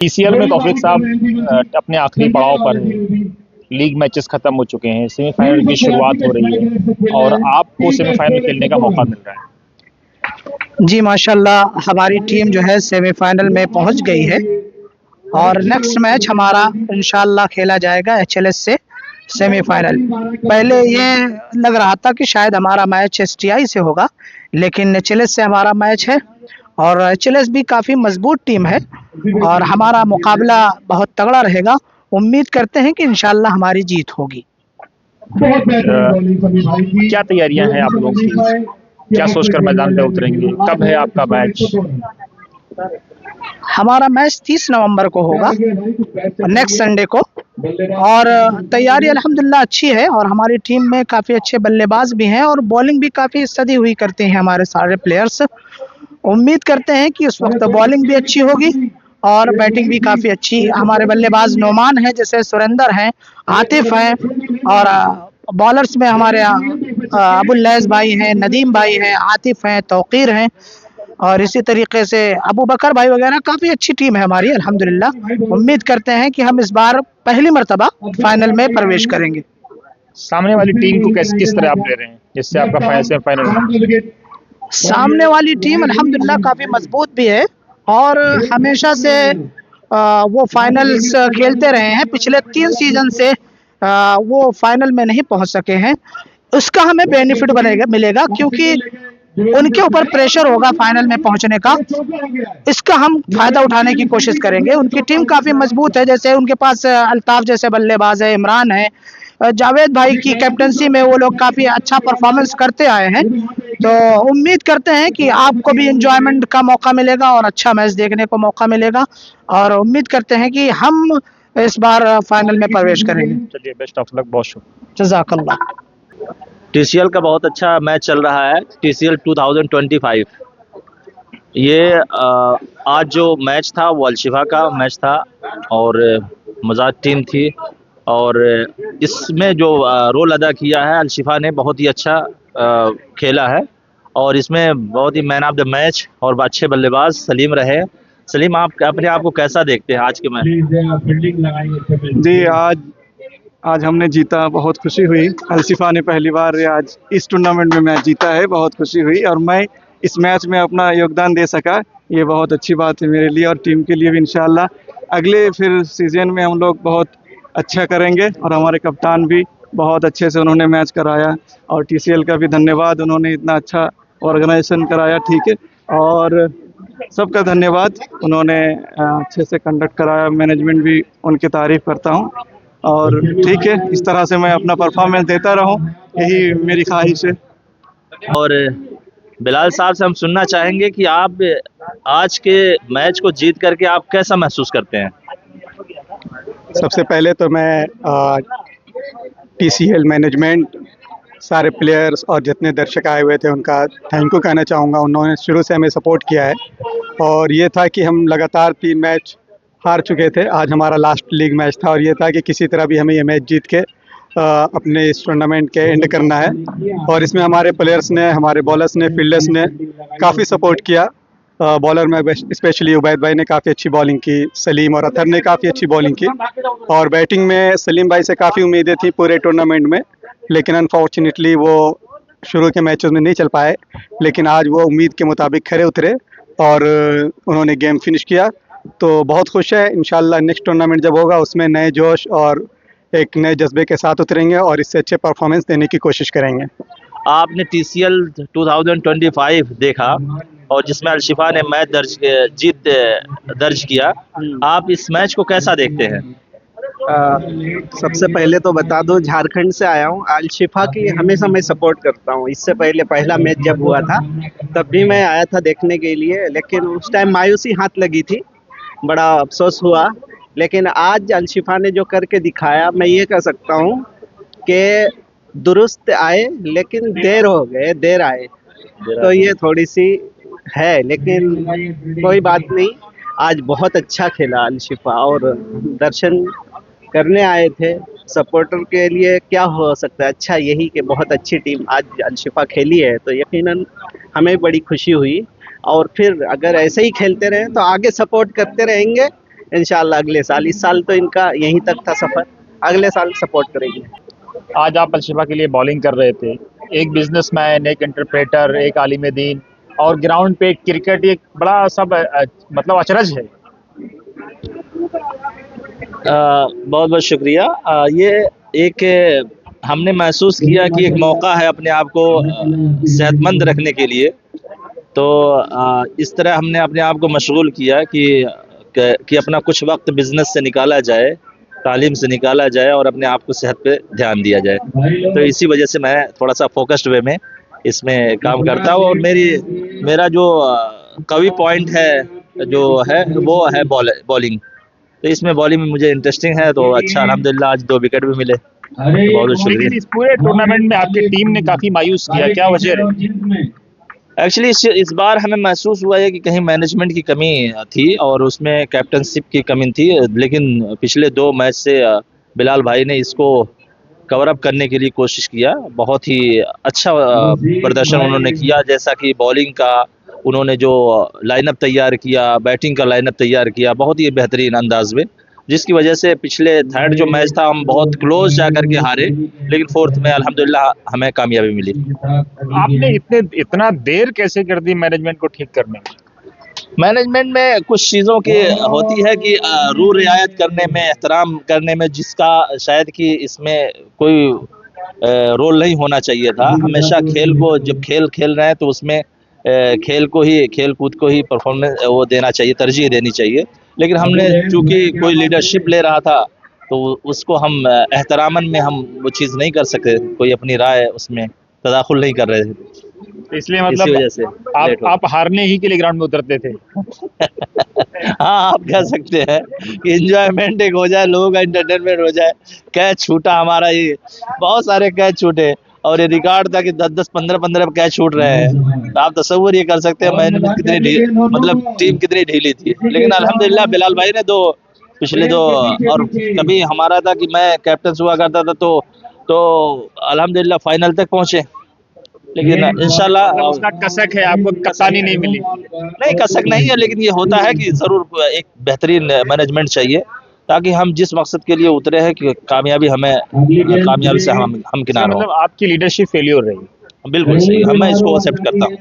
PCL में तौफीक साहब अपने आखिरी पड़ाव पर हैं। लीग मैचेस खत्म हो चुके हैं, सेमीफाइनल की शुरुआत हो रही है और आपको सेमीफाइनल खेलने का मौका मिल रहा है। जी माशाल्लाह, हमारी टीम जो है सेमीफाइनल में पहुंच गई है और नेक्स्ट मैच हमारा इंशाल्लाह खेला जाएगा एचएलएस से सेमीफाइनल। पहले ये लग रहा था कि शायद हमारा मैच एसटीआई से होगा, लेकिन एचएलएस से हमारा मैच है और एचएलएस भी काफ़ी मजबूत टीम है और हमारा मुकाबला बहुत तगड़ा रहेगा। उम्मीद करते हैं कि इंशाल्लाह हमारी जीत होगी। क्या तैयारियां हैं आप लोग की? क्या सोचकर मैदान पे उतरेंगे? कब है आपका मैच? हमारा मैच 30 नवंबर को होगा, नेक्स्ट संडे को, और तैयारी अल्हम्दुलिल्लाह अच्छी है और हमारी टीम में काफ़ी अच्छे बल्लेबाज भी हैं और बॉलिंग भी काफ़ी सदी हुई करते हैं हमारे सारे प्लेयर्स। उम्मीद करते हैं कि उस वक्त बॉलिंग भी अच्छी होगी और बैटिंग भी काफ़ी अच्छी। हमारे बल्लेबाज नोमान हैं, जैसे सुरेंदर हैं, आतिफ हैं, और बॉलर्स में हमारे अबुल लैस भाई हैं, नदीम भाई हैं, आतिफ हैं, तौकीर हैं, और इसी तरीके से अबू बकर भाई वगैरह। काफ़ी अच्छी टीम है हमारी अल्हम्दुलिल्लाह। उम्मीद करते हैं कि हम इस बार पहली मर्तबा फाइनल में प्रवेश करेंगे। सामने वाली टीम को किस तरह आप ले रहे हैं जिससे आपका सेमीफाइनल? सामने वाली टीम अल्हम्दुलिल्लाह काफ़ी मजबूत भी है और हमेशा से वो फाइनल्स खेलते रहे हैं। पिछले 3 सीजन से वो फाइनल में नहीं पहुंच सके हैं। उसका हमें बेनिफिट मिलेगा क्योंकि उनके ऊपर प्रेशर होगा फाइनल में पहुंचने का। इसका हम फायदा उठाने की कोशिश करेंगे। उनकी टीम काफ़ी मजबूत है, जैसे उनके पास अल्ताफ जैसे बल्लेबाज है, इमरान है, जावेद भाई की कैप्टनसी में वो लोग काफ़ी अच्छा परफॉर्मेंस करते आए हैं। तो उम्मीद करते हैं कि आपको भी एंजॉयमेंट का मौका मिलेगा और अच्छा मैच देखने को मौका मिलेगा, और उम्मीद करते हैं कि हम इस बार फाइनल में प्रवेश करेंगे। चलिए, बेस्ट ऑफ लक, बहुत शुक्रिया। जज़ाकल्लाह। टीसीएल का बहुत अच्छा मैच चल रहा है, टीसीएल 2025। ये आज जो मैच था वो अलशिफा का मैच था और मज़ाक टीम थी, और इसमें जो रोल अदा किया है अलशिफा ने बहुत ही अच्छा खेला है, और इसमें बहुत ही मैन ऑफ द मैच और अच्छे बल्लेबाज सलीम रहे। सलीम, आप अपने आप को कैसा देखते हैं आज के मैच? जी, आज हमने जीता, बहुत खुशी हुई। अलशिफा ने पहली बार आज इस टूर्नामेंट में मैच जीता है, बहुत खुशी हुई, और मैं इस मैच में अपना योगदान दे सका, ये बहुत अच्छी बात है मेरे लिए और टीम के लिए भी। इंशाल्लाह अगले फिर सीजन में हम लोग बहुत अच्छा करेंगे, और हमारे कप्तान भी बहुत अच्छे से उन्होंने मैच कराया, और टीसीएल का भी धन्यवाद, उन्होंने इतना अच्छा ऑर्गेनाइजेशन कराया, ठीक है, और सबका धन्यवाद, उन्होंने अच्छे से कंडक्ट कराया। मैनेजमेंट भी उनकी तारीफ़ करता हूँ, और ठीक है, इस तरह से मैं अपना परफॉर्मेंस देता रहूँ, यही मेरी ख्वाहिश है। और बिलाल साहब से हम सुनना चाहेंगे कि आप आज के मैच को जीत करके आप कैसा महसूस करते हैं? सबसे पहले तो मैं टीसीएल मैनेजमेंट, सारे प्लेयर्स और जितने दर्शक आए हुए थे उनका थैंक यू कहना चाहूँगा। उन्होंने शुरू से हमें सपोर्ट किया है, और ये था कि हम लगातार 3 मैच हार चुके थे। आज हमारा लास्ट लीग मैच था, और ये था कि किसी तरह भी हमें ये मैच जीत के अपने इस टूर्नामेंट के एंड करना है, और इसमें हमारे प्लेयर्स ने, हमारे बॉलर्स ने, फील्डर्स ने काफ़ी सपोर्ट किया। बॉलर में स्पेशली उबैद भाई ने काफ़ी अच्छी बॉलिंग की, सलीम और अतर ने काफ़ी अच्छी बॉलिंग की, और बैटिंग में सलीम भाई से काफ़ी उम्मीदें थी पूरे टूर्नामेंट में, लेकिन अनफॉर्चुनेटली वो शुरू के मैचेस में नहीं चल पाए, लेकिन आज वो उम्मीद के मुताबिक खरे उतरे और उन्होंने गेम फिनिश किया। तो बहुत खुश है। इंशाल्लाह नेक्स्ट टूर्नामेंट जब होगा उसमें नए जोश और एक नए जज्बे के साथ उतरेंगे और इससे अच्छे परफॉर्मेंस देने की कोशिश करेंगे। आपने टीसीएल 2025 देखा और जिसमें अलशिफा ने मैच जीत दर्ज किया, आप इस मैच को कैसा देखते हैं? सबसे पहले तो बता दो, झारखंड से आया हूँ। अलशिफा की हमेशा मैं सपोर्ट करता हूँ। इससे पहले पहला मैच जब हुआ था तब भी मैं आया था देखने के लिए, लेकिन उस टाइम मायूसी हाथ लगी थी, बड़ा अफसोस हुआ। लेकिन आज अलशिफा ने जो करके दिखाया, मैं ये कह सकता हूँ कि दुरुस्त आए लेकिन देर हो गए, देर आए, तो ये थोड़ी सी है, लेकिन कोई बात नहीं। आज बहुत अच्छा खेला अलशिफा, और दर्शन करने आए थे सपोर्टर के लिए क्या हो सकता है, अच्छा यही कि बहुत अच्छी टीम आज अलशिफा खेली है, तो यकीनन हमें बड़ी खुशी हुई। और फिर अगर ऐसे ही खेलते रहे तो आगे सपोर्ट करते रहेंगे, इंशाल्लाह अगले साल, इस साल तो इनका यहीं तक था सफर, अगले साल सपोर्ट करेंगे। आज आप अलशिफा के लिए बॉलिंग कर रहे थे, एक बिजनेसमैन, एक इंटरप्रेटर, एक आलिम दीन, और ग्राउंड पे क्रिकेट एक बड़ा सब मतलब अचरज है। बहुत बहुत शुक्रिया। ये एक हमने महसूस किया कि एक मौका है अपने आप को सेहतमंद रखने के लिए, तो इस तरह हमने अपने आप को मशगूल किया कि अपना कुछ वक्त बिजनेस से निकाला जाए, तालीम से निकाला जाए और अपने आप को सेहत पे ध्यान दिया जाए। तो इसी वजह से मैं थोड़ा सा फोकस्ड वे में इसमें काम करता हूँ, और मेरा जो कवी पॉइंट है जो है वो है बॉलिंग। तो इसमें बॉलिंग में मुझे इंटरेस्टिंग है, तो अच्छा अल्हम्दुलिल्लाह आज 2 विकेट भी मिले, तो बहुत बहुत शुक्रिया। लेकिन इस पूरे टूर्नामेंट में आपकी टीम ने काफी मायूस किया, क्या वजह रही? एक्चुअली इस बार हमें महसूस हुआ है कि कहीं मैनेजमेंट की कमी थी और उसमें कैप्टनशिप की कमी थी, लेकिन पिछले 2 मैच से बिलाल भाई ने इसको कवर अप करने के लिए कोशिश किया। बहुत ही अच्छा प्रदर्शन उन्होंने किया, जैसा कि बॉलिंग का उन्होंने जो लाइनअप तैयार किया, बैटिंग का लाइनअप तैयार किया बहुत ही बेहतरीन अंदाज में, जिसकी वजह से पिछले 3rd जो मैच था हम बहुत क्लोज जा करके हारे, लेकिन 4th में अल्हम्दुलिल्लाह हमें कामयाबी मिली। आपने इतना देर कैसे कर दी मैनेजमेंट को ठीक करने में? मैनेजमेंट में कुछ चीज़ों की होती है कि रूल रियायत करने में, एहतराम करने में, जिसका शायद कि इसमें कोई रोल नहीं होना चाहिए था। हमेशा खेल को, जब खेल रहे हैं तो उसमें खेल कूद को ही परफॉर्मेंस वो देना चाहिए, तरजीह देनी चाहिए। लेकिन हमने चूंकि कोई लीडरशिप ले रहा था तो उसको हम एहतरामन में हम वो चीज़ नहीं कर सके, कोई अपनी राय उसमें तदाखुल नहीं कर रहे थे, इसलिए इसी मतलब वजह से आप हारने ही के लिए ग्राउंड में उतरते थे। हाँ, आप कह सकते हैं कि एंजॉयमेंट एक हो जाए, लोगों का एंटरटेनमेंट हो जाए। कैच छूटा हमारा, ये बहुत सारे कैच छूटे और ये रिकॉर्ड था कि 10-10, 15-15 कैच छूट रहे हैं। तो आप तसव्वुर ये कर सकते हैं मैनेजमेंट कितनी मतलब टीम कितनी ढीली थी। लेकिन अल्हम्दुलिल्लाह बिलाल भाई ने पिछले 2, और कभी हमारा था कि मैं कैप्टन हुआ करता था तो अल्हम्दुलिल्लाह फाइनल तक पहुंचे, लेकिन इंशाल्लाह उसका कसक है, आपको कप्तानी नहीं मिली। नहीं, कसक नहीं है, लेकिन ये होता है कि जरूर एक बेहतरीन मैनेजमेंट चाहिए, ताकि हम जिस मकसद के लिए उतरे हैं कि कामयाबी से हम किनार हों। मतलब आपकी लीडरशिप फेल्योर रही। बिल्कुल सही, मैं इसको एक्सेप्ट करता हूँ।